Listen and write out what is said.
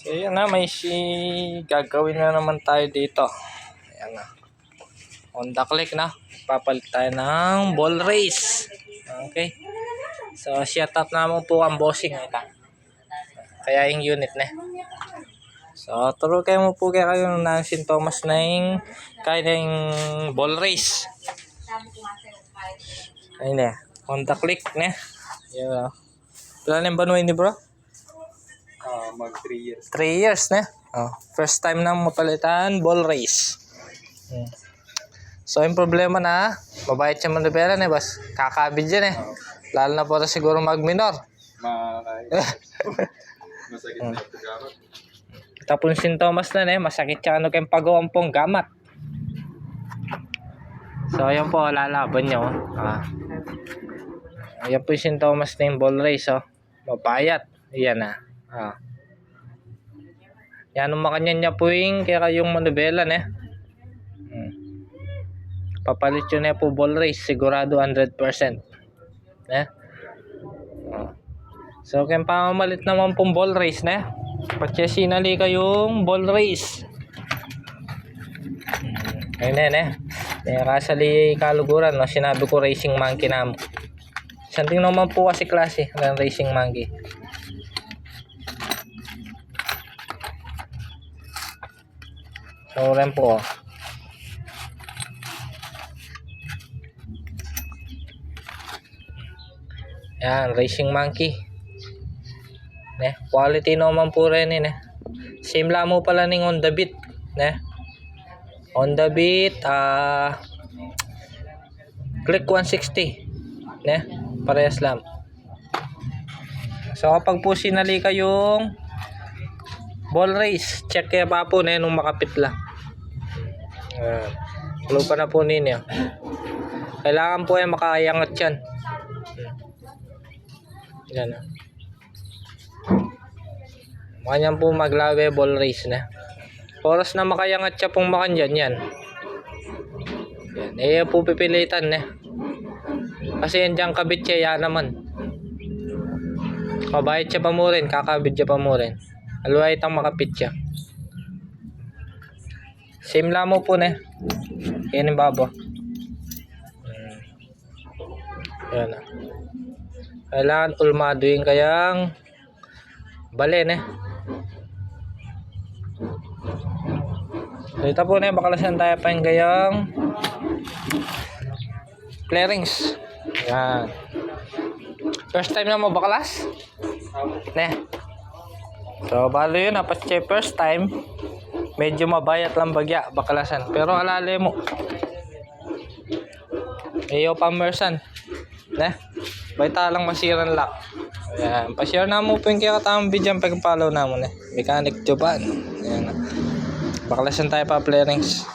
So yun na, gagawin na naman tayo dito. Ayan na. Honda Click na. Papalit tayo ng ball race. Okay. So shut up naman po ang bossing. Kaya yung unit na. So turo kayo mo po kayo ng St. Thomas na yung kaya na yung ball race. Ayun na. Honda Click na. Yun. Pila na yung banuhin ni bro? Mag 3 years. 3 years na. First time na mapalitan ball race. So yung problema na, mabait siya manibela na boss. Kakabid yan Lalo na po na siguro mag-minor. Masakit na ito gamat. Tapos St. Thomas na masakit siya kayong pagawang pong gamat. So ayan po, lalaban nyo. Ayan po yung St. Thomas na yung ball race. Mapayat. Ayan na. Yan ang makanya niya po yung kaya yung manibela papalit yun po ball race. Sigurado 100%. So kaya pamamalit naman pong ball race Patya sinali kayong ball race. Ayun kasali kaluguran sinabi ko racing monkey na mo. Something naman po kasi klase ng racing monkey. So rin po yan, racing monkey. Quality naman po rin Same lang mo pala ng Honda Beat. Honda Beat Click 160. Parehas lang. So kapag po sinali kayong ball race, check kaya pa po nung makapit lang. Lupa na po ninyo. Kailangan po makayangat yan. Yan Makanyan po maglawe ball race Oras na makayangat siya pong makanyan yan. Yan po pipilitan kasi yan dyan kabit siya naman. Kabayad siya pa mo rin, kakabit siya pa mo rin. Alway itang makapit siya. Same lang mo po yan yung babo. Yan kailangan ulmado yung kayang bale So ito po bakalasan tayo pa yung kayang clearings. Yan. First time na mo bakalas? So balo yun napasya first time. Medyo mabayat lang bagya bakalasan. Pero alala mo iyo pamersan baita lang masiran lock. Ayan, pa-share na mo po yung kaya katamang video pag-follow na mo Mechanic Joban. Ayan. Bakalasan tayo pa playerings.